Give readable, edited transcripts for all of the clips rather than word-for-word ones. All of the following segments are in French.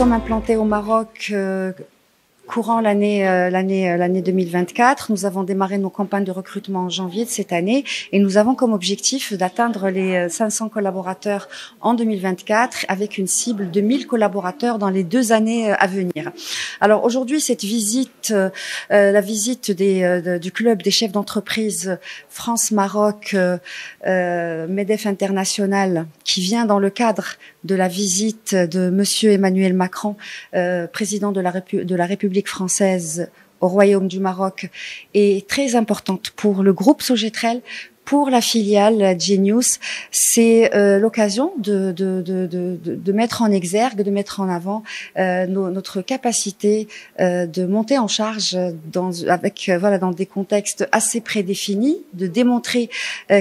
sommes implantés au Maroc courant l'année 2024. Nous avons démarré nos campagnes de recrutement en janvier de cette année et nous avons comme objectif d'atteindre les 500 collaborateurs en 2024 avec une cible de 1000 collaborateurs dans les 2 années à venir. Alors aujourd'hui, cette visite, la visite du club des chefs d'entreprise France-Maroc MEDEF International, qui vient dans le cadre de la visite de Monsieur Emmanuel Macron, président de la République française au Royaume du Maroc, est très importante pour le groupe Sogetrel, pour la filiale Genius. C'est l'occasion de mettre en exergue, de mettre en avant notre capacité de monter en charge dans des contextes assez prédéfinis, de démontrer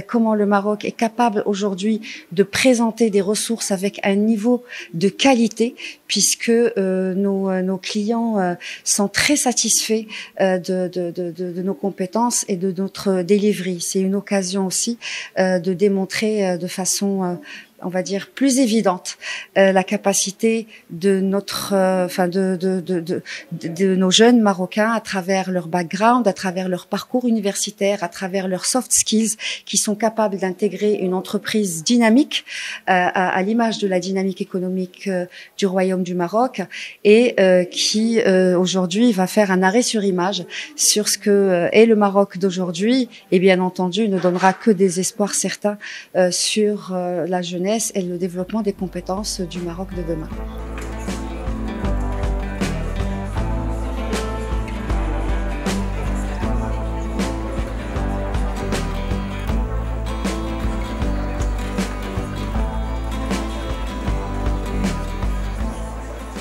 comment le Maroc est capable aujourd'hui de présenter des ressources avec un niveau de qualité, puisque nos clients sont très satisfaits de nos compétences et de notre delivery. C'est une occasion aussi de démontrer de façon on va dire plus évidente la capacité de nos jeunes Marocains à travers leur background, à travers leur parcours universitaire, à travers leurs soft skills, qui sont capables d'intégrer une entreprise dynamique à l'image de la dynamique économique du Royaume du Maroc et qui aujourd'hui va faire un arrêt sur image sur ce que est le Maroc d'aujourd'hui et bien entendu ne donnera que des espoirs certains sur la jeunesse et le développement des compétences du Maroc de demain.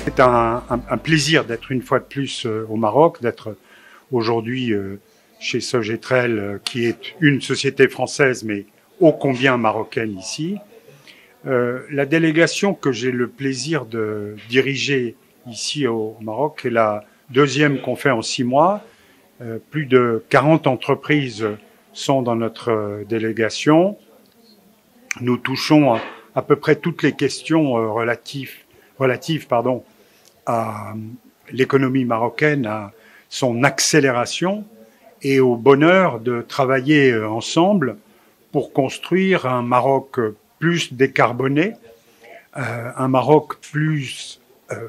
C'est un plaisir d'être une fois de plus au Maroc, d'être aujourd'hui chez Sogetrel, qui est une société française, mais ô combien marocaine ici. La délégation que j'ai le plaisir de diriger ici au Maroc est la deuxième qu'on fait en 6 mois. Plus de 40 entreprises sont dans notre délégation. Nous touchons à peu près toutes les questions relatives à l'économie marocaine, à son accélération et au bonheur de travailler ensemble pour construire un Maroc plus décarboné, un Maroc plus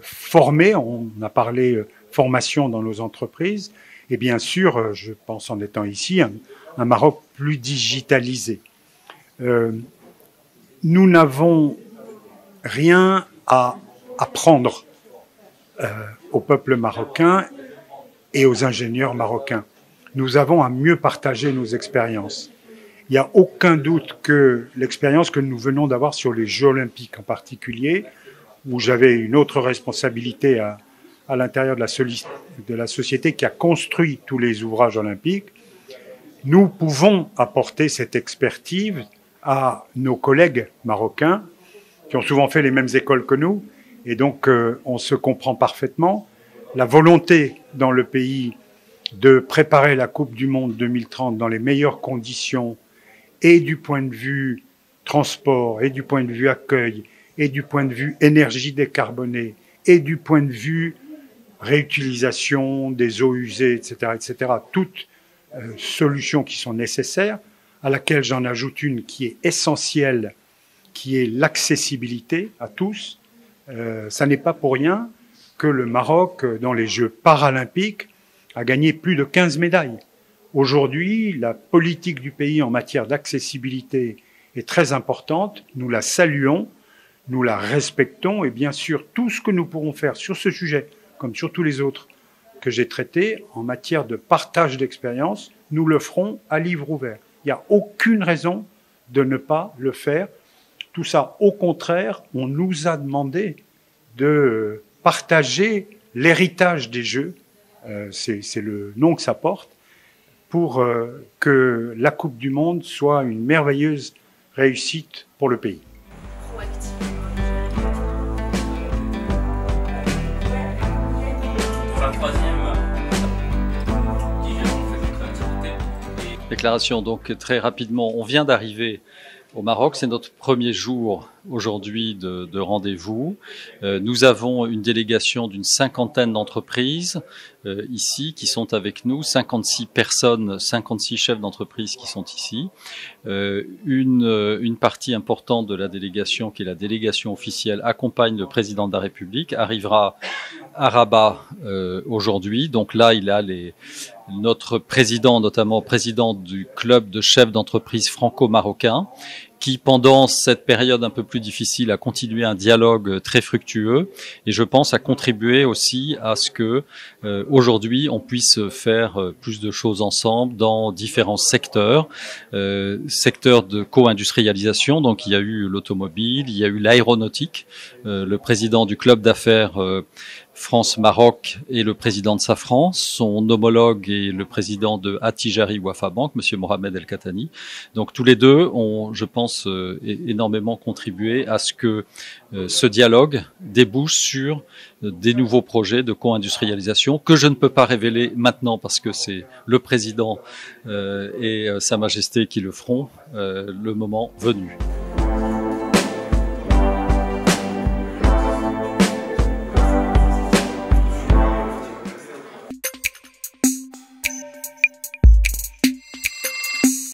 formé, on a parlé formation dans nos entreprises, et bien sûr, je pense en étant ici, un Maroc plus digitalisé. Nous n'avons rien à apprendre au peuple marocain et aux ingénieurs marocains. Nous avons à mieux partager nos expériences. Il n'y a aucun doute que l'expérience que nous venons d'avoir sur les Jeux Olympiques en particulier, où j'avais une autre responsabilité à l'intérieur de la société qui a construit tous les ouvrages olympiques, nous pouvons apporter cette expertise à nos collègues marocains qui ont souvent fait les mêmes écoles que nous, et donc on se comprend parfaitement. La volonté dans le pays de préparer la Coupe du Monde 2030 dans les meilleures conditions, et du point de vue transport, et du point de vue accueil, et du point de vue énergie décarbonée, et du point de vue réutilisation des eaux usées, etc., toutes solutions qui sont nécessaires, à laquelle j'en ajoute une qui est essentielle, qui est l'accessibilité à tous. Ça n'est pas pour rien que le Maroc, dans les Jeux paralympiques, a gagné plus de 15 médailles. Aujourd'hui, la politique du pays en matière d'accessibilité est très importante. Nous la saluons, nous la respectons et bien sûr, tout ce que nous pourrons faire sur ce sujet, comme sur tous les autres que j'ai traités, en matière de partage d'expérience, nous le ferons à livre ouvert. Il n'y a aucune raison de ne pas le faire. Tout ça, au contraire, on nous a demandé de partager l'héritage des Jeux, c'est le nom que ça porte, pour que la Coupe du Monde soit une merveilleuse réussite pour le pays. Déclaration donc très rapidement. On vient d'arriver au Maroc. C'est notre premier jour aujourd'hui de rendez-vous. Nous avons une délégation d'une 50aine d'entreprises ici qui sont avec nous, 56 personnes, 56 chefs d'entreprise qui sont ici. Une partie importante de la délégation, qui est la délégation officielle, accompagne le président de la République, arrivera à Rabat aujourd'hui. Donc là, il a notre président, notamment président du club de chefs d'entreprise franco-marocains, qui, pendant cette période un peu plus difficile, a continué un dialogue très fructueux et je pense a contribué aussi à ce que aujourd'hui on puisse faire plus de choses ensemble dans différents secteurs, secteurs de co-industrialisation. Donc il y a eu l'automobile, il y a eu l'aéronautique. Le président du club d'affaires France-Maroc et le président de Safran, son homologue et le président de Attijari Wafa Bank, monsieur Mohamed El Khatani. Donc tous les deux ont, je pense, énormément contribué à ce que ce dialogue débouche sur des nouveaux projets de co-industrialisation que je ne peux pas révéler maintenant parce que c'est le président et Sa Majesté qui le feront le moment venu.